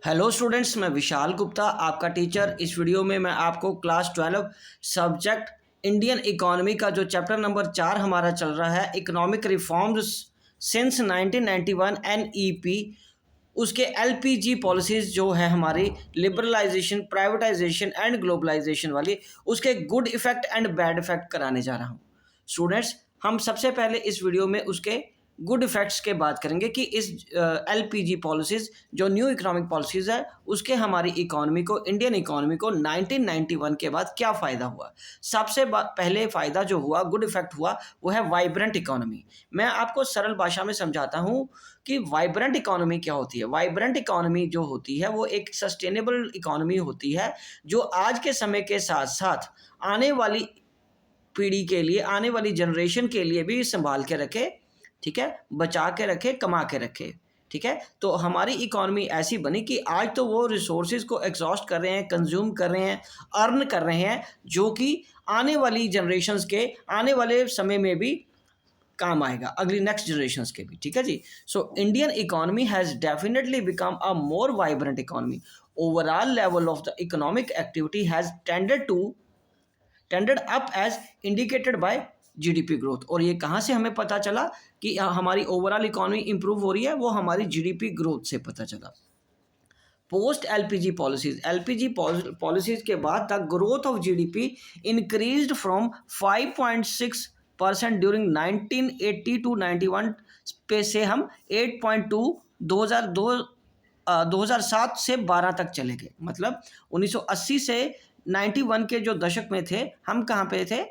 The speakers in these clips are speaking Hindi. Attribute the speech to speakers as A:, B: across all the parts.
A: हेलो स्टूडेंट्स, मैं विशाल गुप्ता आपका टीचर। इस वीडियो में मैं आपको क्लास 12 सब्जेक्ट इंडियन इकोनॉमी का जो चैप्टर नंबर 4 हमारा चल रहा है, इकोनॉमिक रिफॉर्म्स सिंस 1991 एनईपी, उसके एलपीजी पॉलिसीज़ जो है हमारी लिबरलाइजेशन, प्राइवेटाइजेशन एंड ग्लोबलाइजेशन वाली, उसके good effect and bad effect कराने जा रहा हूँ। स्टूडेंट्स, हम सबसे पहले इस वीडियो में उसके गुड इफ़ेक्ट्स के बात करेंगे कि इस एलपीजी पॉलिसीज़ जो न्यू इकोनॉमिक पॉलिसीज़ है उसके हमारी इकोनॉमी को, इंडियन इकोनॉमी को 1991 के बाद क्या फ़ायदा हुआ। सबसे पहले फ़ायदा जो हुआ, गुड इफ़ेक्ट हुआ, वो है वाइब्रेंट इकोनॉमी। मैं आपको सरल भाषा में समझाता हूँ कि वाइब्रेंट इकोनॉमी क्या होती है। वाइब्रेंट इकोनॉमी जो होती है वो एक सस्टेनेबल इकोनॉमी होती है जो आज के समय के साथ साथ आने वाली पीढ़ी के लिए, आने वाली जनरेशन के लिए भी संभाल के रखे, ठीक है, बचा के रखे, कमा के रखे, ठीक है। तो हमारी इकोनॉमी ऐसी बनी कि आज तो वो रिसोर्सेज को एग्जॉस्ट कर रहे हैं, कंज्यूम कर रहे हैं, अर्न कर रहे हैं, जो कि आने वाली जनरेशन्स के आने वाले समय में भी काम आएगा, अगली नेक्स्ट जनरेशन्स के भी, ठीक है जी। So Indian economy has definitely become a more vibrant economy. Overall level of the economic activity has tended up as indicated by GDP growth. और ये कहाँ से हमें पता चला कि हमारी ओवरऑल इकोनॉमी इंप्रूव हो रही है? वो हमारी जीडीपी ग्रोथ से पता चला। पोस्ट एलपीजी पॉलिसीज के बाद the growth of GDP increased from 5.6% during 1980 to 91 पे से हम 8.2 2007 से 12 तक चले गए। मतलब 1980 से 91 के जो दशक में थे, हम कहाँ पे थे?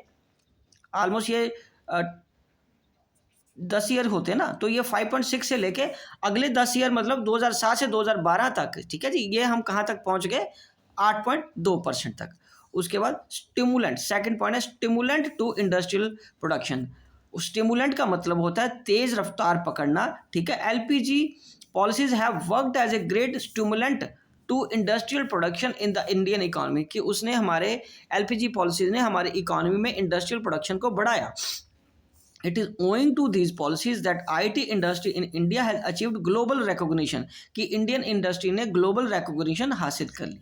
A: ऑलमोस्ट ये 10 ईयर होते ना, तो ये 5.6 से लेके अगले 10 ईयर मतलब 2007 से 2012 तक, ठीक है जी, ये हम कहाँ तक पहुँच गए? 8.2% तक। उसके बाद स्टिमुलेंट, सेकंड पॉइंट है stimulant to industrial production. Stimulant का मतलब होता है तेज रफ्तार पकड़ना, ठीक है। LPG policies have worked as a great stimulant to industrial production in the Indian economy, कि उसने हमारे एलपीजी पॉलिसीज ने हमारी इकोनॉमी में इंडस्ट्रियल प्रोडक्शन को बढ़ाया। It is owing to these policies that IT industry in India has achieved global recognition, कि इंडियन इंडस्ट्री ने ग्लोबल रिकॉग्निशन हासिल कर ली।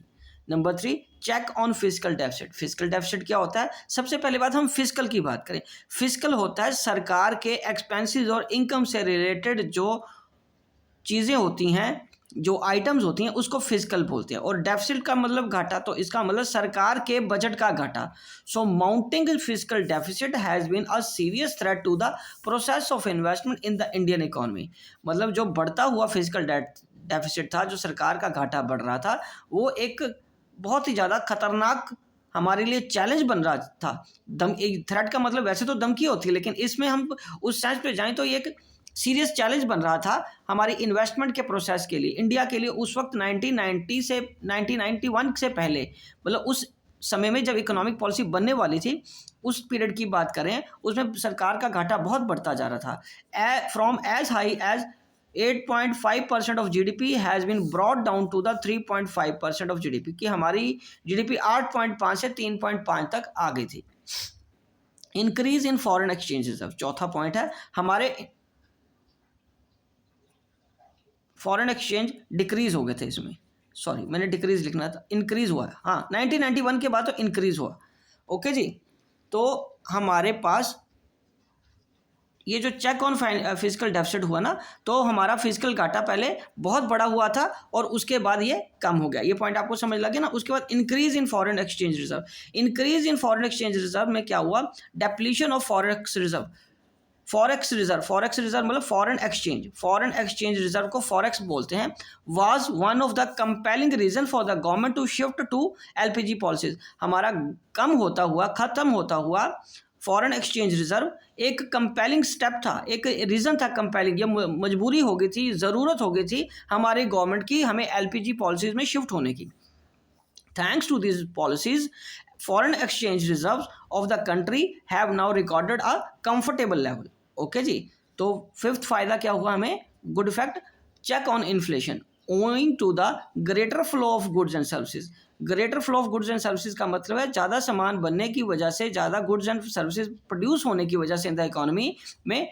A: Number 3, check on fiscal deficit. Physical deficit क्या होता है? सबसे पहले बात हम फिजिकल की बात करें। फिजिकल होता है सरकार के एक्सपेंसेस और इनकम से रिलेटेड जो चीज़ें होती हैं, जो आइटम्स होती हैं, उसको फिजिकल बोलते हैं। और डेफिसिट का मतलब घाटा, तो इसका मतलब सरकार के बजट का घाटा। So mounting fiscal deficit has been a serious threat to the process of investment in the Indian economy. मतलब जो बढ़ता हुआ फिजिकल डेफिसिट था, जो सरकार का घाटा बढ़ रहा था, वो एक बहुत ही ज़्यादा खतरनाक हमारे लिए चैलेंज बन रहा था। थ्रेट का मतलब वैसे तो धमकी होती है, लेकिन इसमें हम उस सेंस पे जाएं तो ये एक सीरियस चैलेंज बन रहा था हमारी इन्वेस्टमेंट के प्रोसेस के लिए, इंडिया के लिए। उस वक्त 1990 से 1991 से पहले, मतलब उस समय में जब इकोनॉमिक पॉलिसी बनने वाली थी, उस पीरियड की बात करें, उसमें सरकार का घाटा बहुत बढ़ता जा रहा था। From as high as 8.5% of GDP has been brought down to the 3.5% of GDP, कि हमारी जीडीपी 8.5 से 3.5 तक आ गई थी। Increase in foreign exchange reserve, चौथा पॉइंट है, हमारे फॉरेन एक्सचेंज डिक्रीज हो गए थे। इसमें सॉरी, मैंने डिक्रीज लिखना था, इंक्रीज हुआ है। हाँ, 1991 के बाद तो इंक्रीज हुआ। ओके जी, तो हमारे पास ये जो चेक ऑन फिजिकल डेफिसिट हुआ ना, तो हमारा फिजिकल घाटा पहले बहुत बड़ा हुआ था और उसके बाद ये कम हो गया। ये पॉइंट आपको समझ लगे ना। उसके बाद increase in foreign exchange reserve. Increase in foreign exchange reserve में क्या हुआ? Depletion of forex reserve. Forex reserve मतलब फॉरेन एक्सचेंज रिजर्व को फॉरेक्स बोलते हैं। Was one of the compelling reason for the government to shift to LPG policies. हमारा खत्म होता हुआ फॉरेन एक्सचेंज रिजर्व एक कंपेलिंग स्टेप था, एक रीज़न था कंपेलिंग। ये मजबूरी हो गई थी, ज़रूरत हो गई थी हमारे गवर्नमेंट की हमें एलपीजी पॉलिसीज में शिफ्ट होने की। Thanks to this policies, foreign exchange reserves of the country have now recorded a comfortable level. Okay जी, तो फिफ्थ फायदा क्या हुआ हमें? Good effect, check on inflation owing to the greater flow of goods and services. Greater flow of goods and services का मतलब है ज़्यादा सामान बनने की वजह से, ज़्यादा गुड्स एंड सर्विसेज प्रोड्यूस होने की वजह से इन द इकोनॉमी में,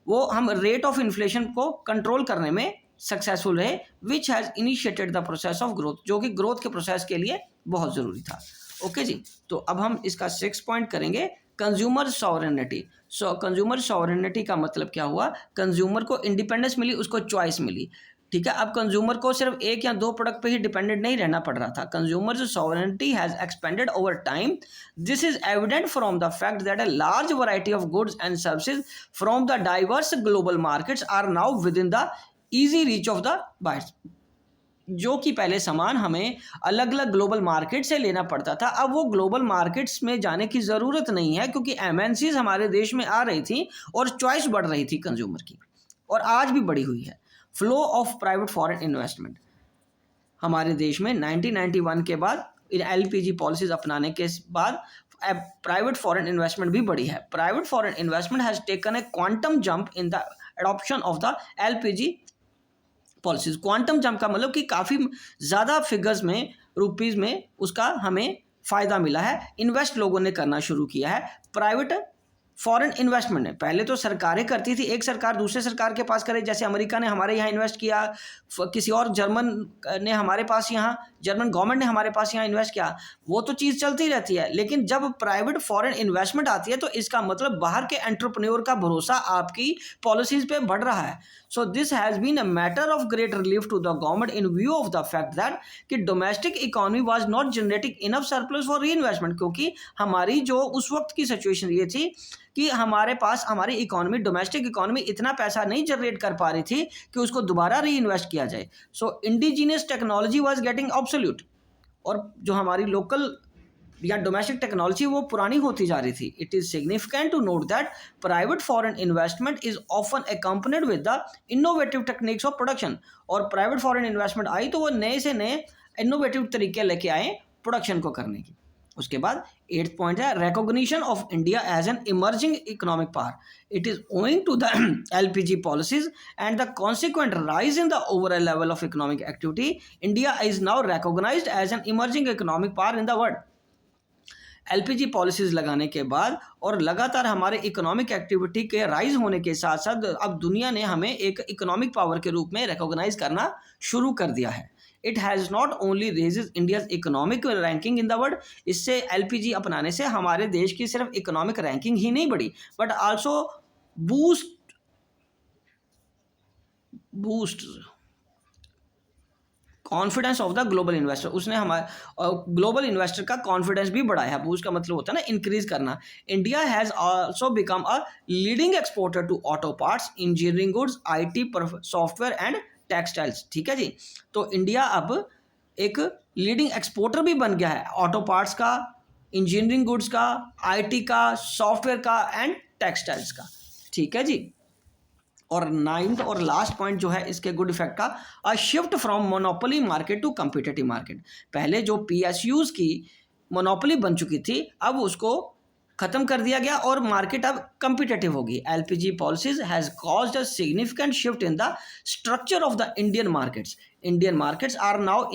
A: वो हम रेट ऑफ इन्फ्लेशन को कंट्रोल करने में सक्सेसफुल रहे, which has initiated the process of growth, जो कि ग्रोथ के प्रोसेस के लिए बहुत ज़रूरी था। ओके जी, तो अब हम इसका 6 पॉइंट करेंगे, कंज्यूमर सॉवरेनिटी। कंज्यूमर सॉवरेनिटी का मतलब क्या हुआ, कंज्यूमर को इंडिपेंडेंस मिली, उसको चॉइस मिली। ठीक है, अब कंज्यूमर को सिर्फ एक या दो प्रोडक्ट पे ही डिपेंडेंट नहीं रहना पड़ रहा था। Consumer sovereignty has expanded over time. This is evident from the fact that a large variety of goods and services from the diverse global markets are now within the easy reach of the buyers. जो कि पहले सामान हमें अलग अलग ग्लोबल मार्केट से लेना पड़ता था, अब वो ग्लोबल मार्केट्स में जाने की ज़रूरत नहीं है, क्योंकि एमएनसीज हमारे देश में आ रही थी और चॉइस बढ़ रही थी कंज्यूमर की, और आज भी बढ़ी हुई है। Flow of private foreign investment, हमारे देश में 1991 के बाद एलपीजी पॉलिसीज अपनाने के बाद प्राइवेट फॉरेन इन्वेस्टमेंट भी बढ़ी है। Private foreign investment has taken a quantum jump in the adoption of the LPG policies. Quantum jump का मतलब कि काफ़ी ज़्यादा फिगर्स में, रुपीज़ में उसका हमें फ़ायदा मिला है, इन्वेस्ट लोगों ने करना शुरू किया है। प्राइवेट फॉरेन इन्वेस्टमेंट है, पहले तो सरकारें करती थी, एक सरकार दूसरे सरकार के पास करे, जैसे अमेरिका ने हमारे यहाँ इन्वेस्ट किया, किसी और जर्मन ने हमारे पास यहाँ, जर्मन गवर्नमेंट ने हमारे पास यहाँ इन्वेस्ट किया, वो तो चीज़ चलती रहती है। लेकिन जब प्राइवेट फॉरेन इन्वेस्टमेंट आती है तो इसका मतलब बाहर के एंटरप्रेन्योर का भरोसा आपकी पॉलिसीज पे बढ़ रहा है। So this has been a matter of great relief to the government in view of the fact that कि domestic economy was not generating enough surplus for reinvestment, क्योंकि हमारी जो उस वक्त की सिचुएशन ये थी कि हमारे पास हमारी इकोनॉमी, डोमेस्टिक इकोनॉमी इतना पैसा नहीं जनरेट कर पा रही थी कि उसको दोबारा री इन्वेस्ट किया जाए। So indigenous technology was getting obsolete, और जो हमारी लोकल या डोमेस्टिक टेक्नोलॉजी वो पुरानी होती जा रही थी। It is significant to note that private foreign investment is often accompanied with the innovative techniques of production. और प्राइवेट फॉरेन इन्वेस्टमेंट आई तो वो नए से नए इनोवेटिव तरीके लेके आए प्रोडक्शन को करने की। उसके बाद 8th पॉइंट है, recognition of India as an emerging economic power. It is owing to the LPG policies and the consequent rise in the overall level of economic activity, India is now recognised as an emerging economic power in the world. LPG policies लगाने के बाद और लगातार हमारे इकोनॉमिक एक्टिविटी के राइज होने के साथ साथ अब दुनिया ने हमें एक इकोनॉमिक पावर के रूप में रिकॉग्नाइज करना शुरू कर दिया है। It has not only raises India's economic ranking in the world, इससे एलपीजी अपनाने से हमारे देश की सिर्फ इकोनॉमिक रैंकिंग ही नहीं बढ़ी, but also boost confidence of the global investor. उसने हमारे ग्लोबल इन्वेस्टर का कॉन्फिडेंस भी बढ़ाया है। बूस्ट का मतलब होता है ना इंक्रीज करना। India has also become a leading exporter to auto parts, engineering goods, IT, software and textiles. ठीक है जी, तो इंडिया अब एक लीडिंग एक्सपोर्टर भी बन गया है ऑटो पार्ट्स का, इंजीनियरिंग गुड्स का, आईटी का, सॉफ्टवेयर का एंड टेक्सटाइल्स का। ठीक है जी, और 9th और लास्ट पॉइंट जो है इसके गुड इफेक्ट का, अ shift from monopoly market to competitive market. पहले जो पीएसयूज की मोनोपोली बन चुकी थी, अब उसको खत्म कर दिया गया और मार्केट अब कम्पिटिटिव होगी। LPG policies has caused a significant shift in the structure of the Indian markets. Indian markets are now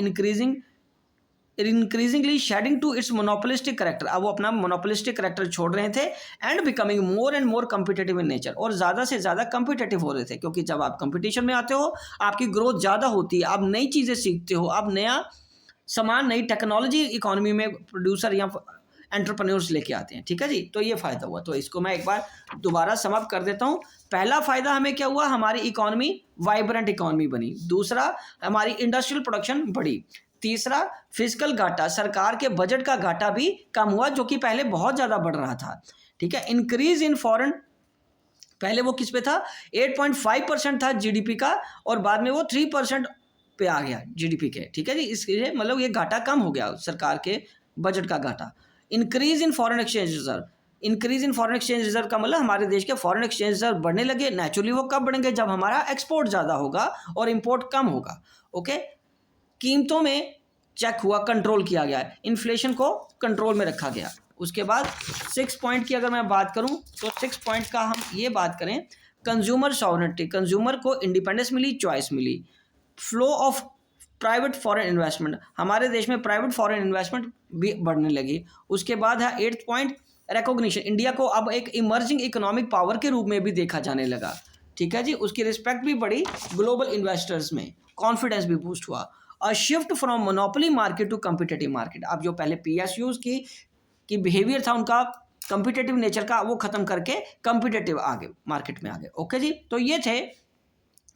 A: increasingly shedding to its monopolistic character. अब वो अपना मोनोपोलिस्टिक करेक्टर छोड़ रहे थे and becoming more and more competitive in nature, और ज़्यादा से ज़्यादा कम्पिटिटिव हो रहे थे, क्योंकि जब आप कंपटीशन में आते हो आपकी ग्रोथ ज़्यादा होती है, आप नई चीज़ें सीखते हो, आप नया सामान, नई टेक्नोलॉजी इकोनॉमी में प्रोड्यूसर या एंटरप्रेन्योर्स लेके आते हैं। ठीक है जी, तो ये फ़ायदा हुआ। तो इसको मैं एक बार दोबारा समअप कर देता हूँ। पहला फ़ायदा हमें क्या हुआ, हमारी इकोनॉमी वाइब्रेंट इकोनॉमी बनी। दूसरा, हमारी इंडस्ट्रियल प्रोडक्शन बढ़ी। तीसरा, फिजिकल घाटा, सरकार के बजट का घाटा भी कम हुआ, जो कि पहले बहुत ज़्यादा बढ़ रहा था। ठीक है, इंक्रीज इन फॉरेन, पहले वो किस पे था, 8.5% था जीडीपी का, और बाद में वो 3% पे आ गया जीडीपी के। ठीक है जी, इसलिए मतलब ये घाटा कम हो गया, सरकार के बजट का घाटा। Increase in foreign exchange reserve, increase in foreign exchange reserve का मतलब हमारे देश के फॉरेन एक्सचेंज रिजर्व बढ़ने लगे। नेचुरली वो कब बढ़ेंगे, जब हमारा एक्सपोर्ट ज़्यादा होगा और इम्पोर्ट कम होगा। ओके, कीमतों में चेक हुआ, कंट्रोल किया गया, इन्फ्लेशन को कंट्रोल में रखा गया। उसके बाद 6 पॉइंट की अगर मैं बात करूं तो 6 पॉइंट का हम ये बात करें, कंज्यूमर सॉवरेनिटी, कंज्यूमर को इंडिपेंडेंस मिली, चॉइस मिली। Flow of private foreign investment, हमारे देश में प्राइवेट फॉरेन इन्वेस्टमेंट भी बढ़ने लगी। उसके बाद है 8th पॉइंट, रिकॉग्निशन, इंडिया को अब एक इमर्जिंग इकोनॉमिक पावर के रूप में भी देखा जाने लगा। ठीक है जी, उसकी रिस्पेक्ट भी बढ़ी ग्लोबल इन्वेस्टर्स में, कॉन्फिडेंस भी बूस्ट हुआ। A shift from monopoly market to competitive market. अब जो पहले पीएसयूज की बिहेवियर था उनका कम्पिटेटिव नेचर का, वो खत्म करके कम्पिटेटिव आगे मार्केट में आ गए। ओके जी, तो ये थे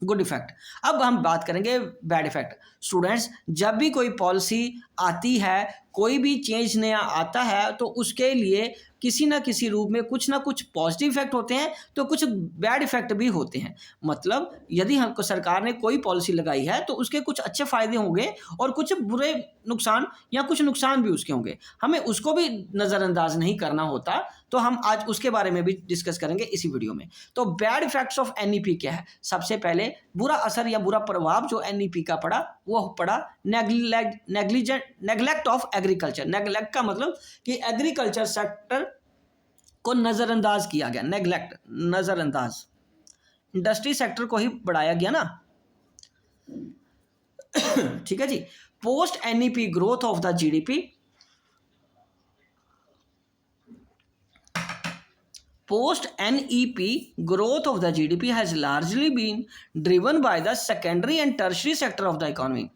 A: गुड इफेक्ट। अब हम बात करेंगे बैड इफेक्ट। स्टूडेंट्स, जब भी कोई पॉलिसी आती है, कोई भी चेंज नया आता है, तो उसके लिए किसी ना किसी रूप में कुछ ना कुछ पॉजिटिव इफेक्ट होते हैं, तो कुछ बैड इफेक्ट भी होते हैं। मतलब यदि हमको सरकार ने कोई पॉलिसी लगाई है तो उसके कुछ अच्छे फायदे होंगे और कुछ बुरे नुकसान या कुछ नुकसान भी उसके होंगे, हमें उसको भी नज़रअंदाज नहीं करना होता। तो हम आज उसके बारे में भी डिस्कस करेंगे इसी वीडियो में। तो बैड इफेक्ट्स ऑफ एनईपी क्या है? सबसे पहले बुरा असर या बुरा प्रभाव जो एनईपी का पड़ा, वो पड़ा नेग्लेक्ट ऑफ एग्रीकल्चर। नेग्लेक्ट का मतलब कि एग्रीकल्चर सेक्टर को नजरअंदाज किया गया। नेग्लेक्ट, नजरअंदाज, इंडस्ट्री सेक्टर को ही बढ़ाया गया ना। ठीक है जी। Post NEP growth of the GDP, post NEP growth of the GDP has largely been driven by the secondary and tertiary sector of the economy।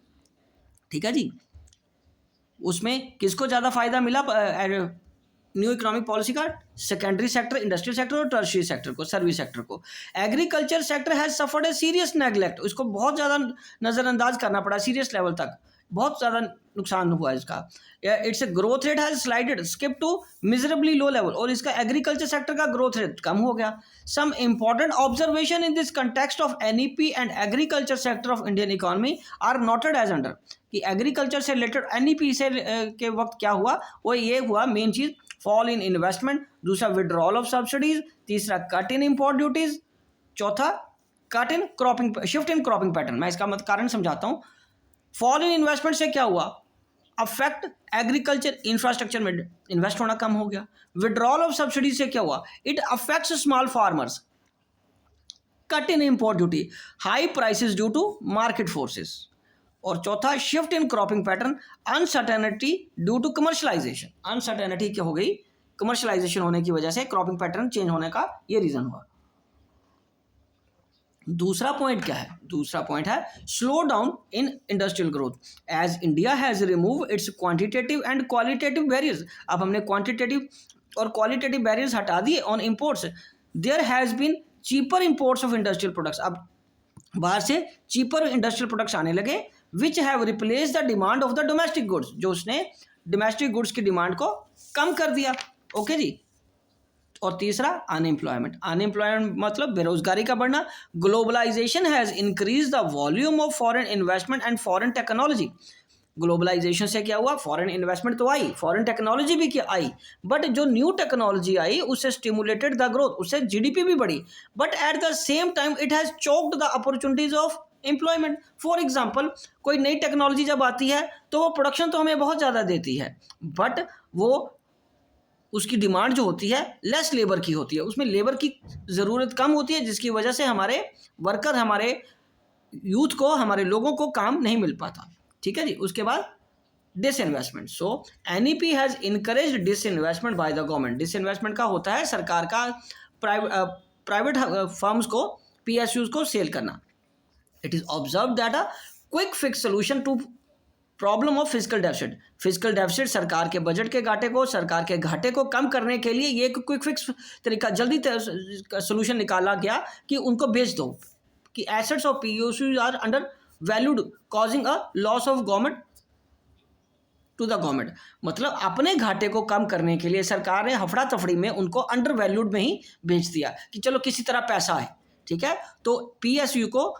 A: ठीक है जी, उसमें किसको ज़्यादा फायदा मिला न्यू इकोनॉमिक पॉलिसी का? सेकेंडरी सेक्टर, इंडस्ट्रियल सेक्टर और टर्शियरी सेक्टर को, सर्विस सेक्टर को। Agriculture sector has suffered a serious neglect, इसको बहुत ज़्यादा नज़रअंदाज करना पड़ा, सीरियस लेवल तक बहुत ज़्यादा नुकसान हुआ इसका। Its growth rate has slided skip to miserably low level, और इसका एग्रीकल्चर सेक्टर का ग्रोथ रेट कम हो गया। Some important observation in this context of NEP and agriculture sector of Indian economy are noted as under. कि एग्रीकल्चर से रिलेटेड एनईपी से के वक्त क्या हुआ, वो ये हुआ मेन चीज़, फॉल इन इन्वेस्टमेंट, दूसरा विड्रॉल ऑफ सब्सिडीज, तीसरा कट इन इम्पोर्ट ड्यूटीज, चौथा cut in cropping, shift in cropping pattern. मैं इसका कारण समझाता हूँ। फॉल इन इन्वेस्टमेंट से क्या हुआ? अफेक्ट एग्रीकल्चर इंफ्रास्ट्रक्चर में इन्वेस्ट होना कम हो गया। विड्रॉल ऑफ सब्सिडी से क्या हुआ? It affects small farmers. Cut in import duty, high prices due to market forces. और चौथा shift in cropping pattern, uncertainty due to commercialisation. Uncertainty क्या हो गई? कमर्शलाइजेशन होने की वजह से क्रॉपिंग पैटर्न चेंज होने का ये रीजन हुआ। दूसरा पॉइंट क्या है? दूसरा पॉइंट है slow down in industrial growth as India has remove its quantitative and qualitative barriers. अब हमने क्वांटिटेटिव और क्वालिटेटिव बैरियर्स हटा दिए on imports. There has been cheaper imports of industrial products. अब बाहर से चीपर इंडस्ट्रियल प्रोडक्ट्स आने लगे, which have replace the demand of the domestic goods, जो उसने डोमेस्टिक गुड्स की डिमांड को कम कर दिया। ओके जी। और तीसरा अनएम्प्लॉयमेंट। अनएम्प्लॉयमेंट मतलब बेरोजगारी का बढ़ना। Globalisation has increase the volume of foreign investment and foreign technology. Globalisation से क्या हुआ? फॉरेन इन्वेस्टमेंट तो आई, फॉरेन टेक्नोलॉजी भी क्या आई, बट जो न्यू टेक्नोलॉजी आई उससे स्टिमुलेटेड द ग्रोथ, उससे जीडीपी भी बढ़ी। But at the same time it has choked the opportunities of employment. For example, कोई नई टेक्नोलॉजी जब आती है तो वो प्रोडक्शन तो हमें बहुत ज़्यादा देती है, बट वो उसकी डिमांड जो होती है लेस लेबर की होती है, उसमें लेबर की ज़रूरत कम होती है, जिसकी वजह से हमारे वर्कर, हमारे यूथ को, हमारे लोगों को काम नहीं मिल पाता। ठीक है जी। उसके बाद disinvestment. So NEP has encouraged disinvestment by the government. Disinvestment का होता है सरकार का प्राइवेट फर्म्स को, पीएसयूज को सेल करना। It is observe that a quick fix solution to problem of physical deficit. Physical deficit, सरकार के बजट के घाटे को, सरकार के घाटे को कम करने के लिए ये एक क्विक फिक्स तरीका, जल्दी सोल्यूशन निकाला गया कि उनको बेच दो, कि assets of PSUs are under valued causing a loss of government to the government. मतलब अपने घाटे को कम करने के लिए सरकार ने हफड़ा तफड़ी में उनको अंडर वैल्यूड में ही बेच दिया कि चलो किसी तरह पैसा है। ठीक है। तो पीएसयू को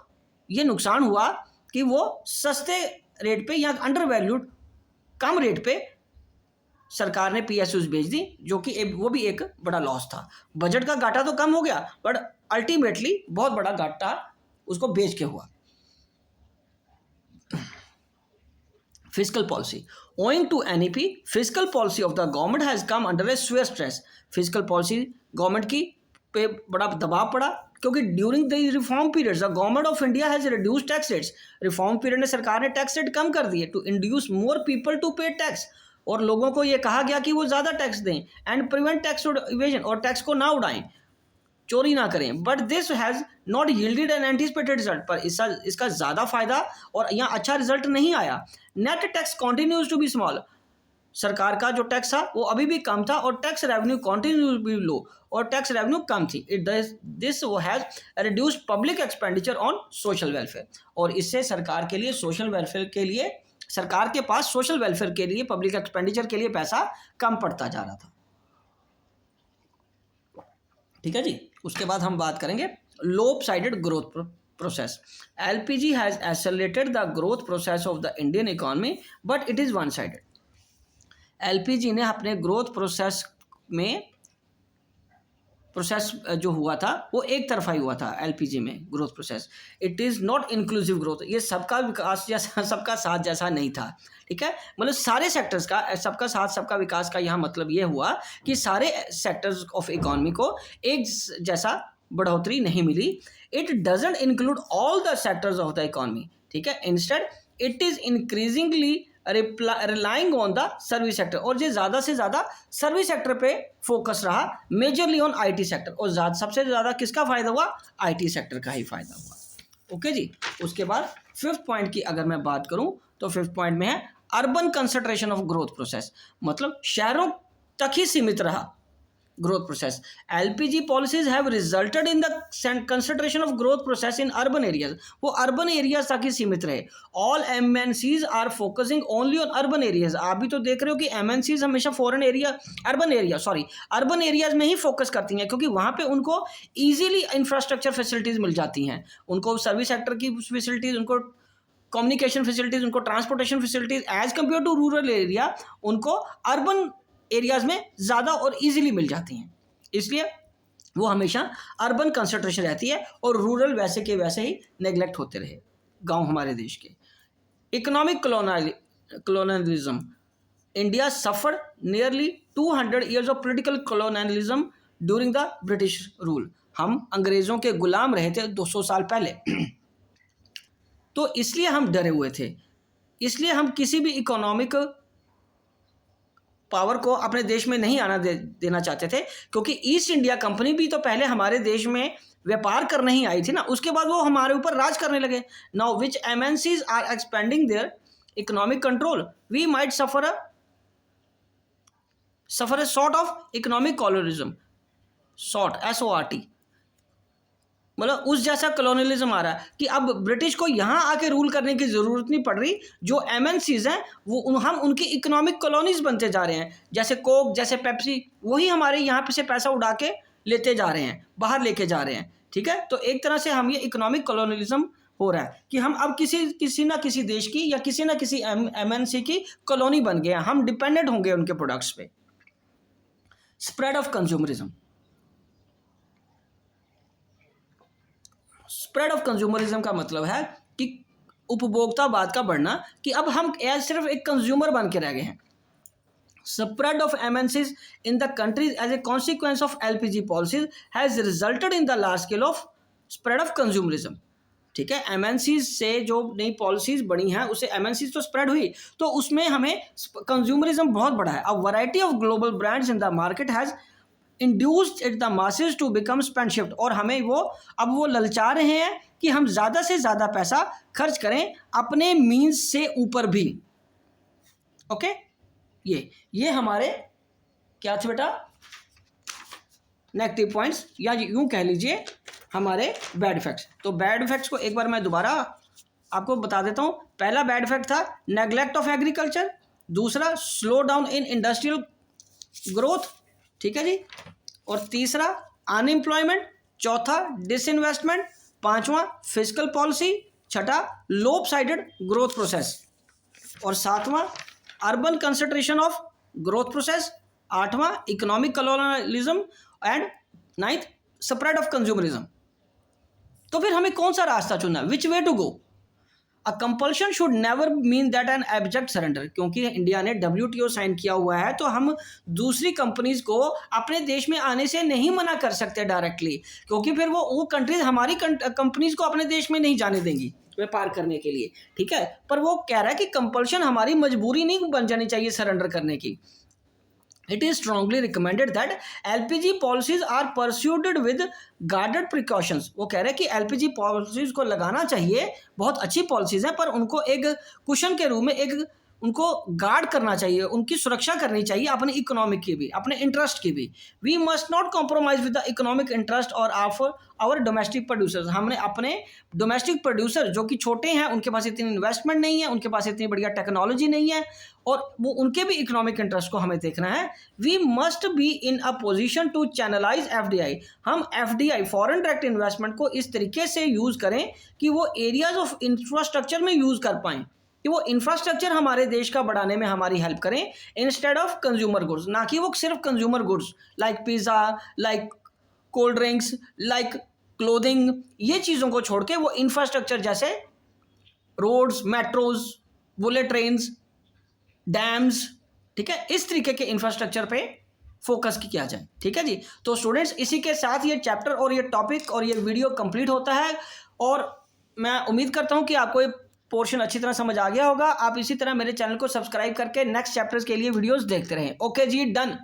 A: ये नुकसान हुआ कि वो सस्ते रेट पे या अंडर वैल्यूड कम रेट पे सरकार ने पीएसयूज बेच दी, जो कि वो भी एक बड़ा लॉस था। बजट का घाटा तो कम हो गया, बट अल्टीमेटली बहुत बड़ा घाटा उसको बेच के हुआ। Physical policy, owing to NEP, fiscal policy of the government has come under a severe stress। Physical policy government की पे बड़ा दबाव पड़ा, क्योंकि during the reform period the government of India has reduce tax rates. Reform period में सरकार ने टैक्स रेट कम कर दिए to induce more people to pay tax, और लोगों को ये कहा गया कि वो ज़्यादा टैक्स दें, एंड प्रिवेंट टैक्स इवेजन, और टैक्स को ना उड़ाएं, चोरी ना करें, but this has not yielded an anticipated result, पर इसका ज़्यादा फायदा और यहाँ अच्छा रिजल्ट नहीं आया। Net tax continues to be small, सरकार का जो टैक्स था वो अभी भी कम था और टैक्स रेवेन्यू कॉन्टिन्यू बी लो, और टैक्स रेवेन्यू कम थी। दिस वो has reduce public expenditure on social welfare, और इससे सरकार के लिए सोशल वेलफेयर के लिए, सरकार के पास सोशल वेलफेयर के लिए, पब्लिक एक्सपेंडिचर के लिए पैसा कम पड़ता जा रहा था। ठीक है जी। उसके बाद हम बात करेंगे lopsided growth process. LPG has accelerated the growth process of the Indian economy but it is one sided. LPG ने अपने ग्रोथ प्रोसेस में, प्रोसेस जो हुआ था वो एक तरफा ही हुआ था एलपीजी में growth process. It is not inclusive growth, ये सबका विकास जैसा, सबका साथ जैसा नहीं था। ठीक है, मतलब सारे सेक्टर्स का, सबका साथ सबका विकास का यहाँ मतलब ये हुआ कि सारे सेक्टर्स ऑफ इकोनॉमी को एक जैसा बढ़ोतरी नहीं मिली। It doesn't include all the sectors of the economy. ठीक है, instead it is increasingly relying on the service sector, और ये ज़्यादा से ज़्यादा सर्विस सेक्टर पे फोकस रहा, मेजरली ऑन आईटी सेक्टर, और सबसे ज़्यादा किसका फ़ायदा हुआ? आईटी सेक्टर का ही फ़ायदा हुआ। ओके जी। उसके बाद फिफ्थ पॉइंट की अगर मैं बात करूं तो फिफ्थ पॉइंट में है urban concentration of growth process, मतलब शहरों तक ही सीमित रहा growth process. LPG policies have resulted in the concentration of growth process in urban areas. वो अर्बन एरियाज तक ही सीमित रहे। All MNCs are focusing only on urban areas. आप भी तो देख रहे हो कि MNCs हमेशा फॉरेन एरिया, अर्बन एरियाज में ही फोकस करती हैं, क्योंकि वहाँ पे उनको ईजिली इंफ्रास्ट्रक्चर फैसिलिटीज़ मिल जाती हैं, उनको सर्विस सेक्टर की फैसिलिटीज़, उनको कम्युनिकेशन फैसिलिटीज़, उनको transportation facilities, as compare to rural area उनको अर्बन एरियाज में ज़्यादा और इजीली मिल जाती हैं, इसलिए वो हमेशा अर्बन कंसंट्रेशन रहती है और रूरल वैसे के वैसे ही नेग्लेक्ट होते रहे गांव हमारे देश के। Economic colonialism, India suffered nearly 200 years of political colonialism during the British rule. हम अंग्रेज़ों के गुलाम रहे थे 200 साल पहले तो इसलिए हम डरे हुए थे, इसलिए हम किसी भी इकोनॉमिक पावर को अपने देश में नहीं आना देना चाहते थे, क्योंकि ईस्ट इंडिया कंपनी भी तो पहले हमारे देश में व्यापार करने ही आई थी ना, उसके बाद वो हमारे ऊपर राज करने लगे। Now which MNCs are expanding their economic control, we might suffer a sort of economic colonialism, SORT, मतलब उस जैसा कॉलोनियलिज्म आ रहा है कि अब ब्रिटिश को यहाँ आके रूल करने की ज़रूरत नहीं पड़ रही, जो एमएनसीज हैं वो हम उनकी इकोनॉमिक कॉलोनीज बनते जा रहे हैं, जैसे कोक, जैसे पेप्सी, वही हमारे यहाँ पे से पैसा उड़ा के लेते जा रहे हैं, बाहर लेके जा रहे हैं। ठीक है, तो एक तरह से हम ये इकोनॉमिक कॉलोनियलिज्म हो रहा है कि हम अब किसी ना किसी देश की या किसी ना किसी एमएनसी की कॉलोनी बन गए हैं, हम डिपेंडेंट होंगे उनके प्रोडक्ट्स पे। Spread of consumerism, spread of consumerism का मतलब है कि उपभोक्तावाद का बढ़ना, कि अब हम सिर्फ एक कंज्यूमर बन के रह गए हैं। Spread of MNCs in the countries as a consequence of LPG policies has resulted in the large scale of spread of consumerism. ठीक है, एमएनसीज से जो नई पॉलिसीज बनी हैं उससे एमएनसीज तो स्प्रेड हुई, तो उसमें हमें कंज्यूमरिज्म बहुत बढ़ा है। अब variety of global brands in the market has induced it the masses to become spend shift, और हमें अब वो ललचा रहे हैं कि हम ज़्यादा से ज़्यादा पैसा खर्च करें अपने मीन्स से ऊपर भी। ओके, ये हमारे क्या थे बेटा, नेगेटिव पॉइंट्स, या यूं कह लीजिए हमारे बैड इफेक्ट्स। तो बैड इफेक्ट्स को एक बार मैं दोबारा आपको बता देता हूँ। पहला बैड इफेक्ट था नेग्लेक्ट ऑफ एग्रीकल्चर, दूसरा slow down in industrial growth, ठीक है जी, और तीसरा अनएम्प्लॉयमेंट, चौथा डिसइन्वेस्टमेंट, पांचवा फिस्कल पॉलिसी, छठा लोप साइडेड ग्रोथ प्रोसेस, और सातवां urban concentration of growth process, आठवां economic colonialism, and ninth spread of consumerism. तो फिर हमें कौन सा रास्ता चुनना, which way to go? A compulsion should never mean that an abject surrender, क्योंकि इंडिया ने WTO साइन किया हुआ है, तो हम दूसरी कंपनीज को अपने देश में आने से नहीं मना कर सकते डायरेक्टली, क्योंकि फिर वो कंट्रीज हमारी कंपनीज को अपने देश में नहीं जाने देंगी व्यापार करने के लिए। ठीक है, पर वो कह रहा है कि कंपल्शन हमारी मजबूरी नहीं बन जानी चाहिए सरेंडर करने की। It is strongly recommended that LPG policies are pursued with guarded precautions. वो कह रहे हैं कि LPG पॉलिसीज को लगाना चाहिए, बहुत अच्छी पॉलिसीज हैं, पर उनको एक कुशन के रूप में एक उनको गार्ड करना चाहिए, उनकी सुरक्षा करनी चाहिए अपनी इकोनॉमिक की भी, अपने इंटरेस्ट की भी. We must not compromise with the economic interest और ऑफ आवर डोमेस्टिक प्रोड्यूसर्स. हमने अपने डोमेस्टिक प्रोड्यूसर जो कि छोटे हैं, उनके पास इतनी इन्वेस्टमेंट नहीं है, उनके पास इतनी बढ़िया टेक्नोलॉजी नहीं है, और वो उनके भी इकोनॉमिक इंटरेस्ट को हमें देखना है. We must be in a position to channelise FDI. हम FDI फॉरेन डायरेक्ट इन्वेस्टमेंट को इस तरीके से यूज़ करें कि वो एरियाज ऑफ इंफ्रास्ट्रक्चर में यूज़ कर पाएँ, कि वो इंफ्रास्ट्रक्चर हमारे देश का बढ़ाने में हमारी हेल्प करें, इंस्टेड ऑफ कंज्यूमर गुड्स. ना कि वो सिर्फ consumer goods like pizza, like cold drinks, like clothing, ये चीज़ों को छोड़ के वो इंफ्रास्ट्रक्चर जैसे roads, metros, bullet trains, dams, ठीक है, इस तरीके के इंफ्रास्ट्रक्चर पे फोकस किया जाए. ठीक है जी. तो स्टूडेंट्स, इसी के साथ ये चैप्टर और ये टॉपिक और ये वीडियो कंप्लीट होता है, और मैं उम्मीद करता हूँ कि आपको ये पोर्शन अच्छी तरह समझ आ गया होगा. आप इसी तरह मेरे चैनल को सब्सक्राइब करके नेक्स्ट चैप्टर्स के लिए वीडियोस देखते रहें. ओके जी, डन.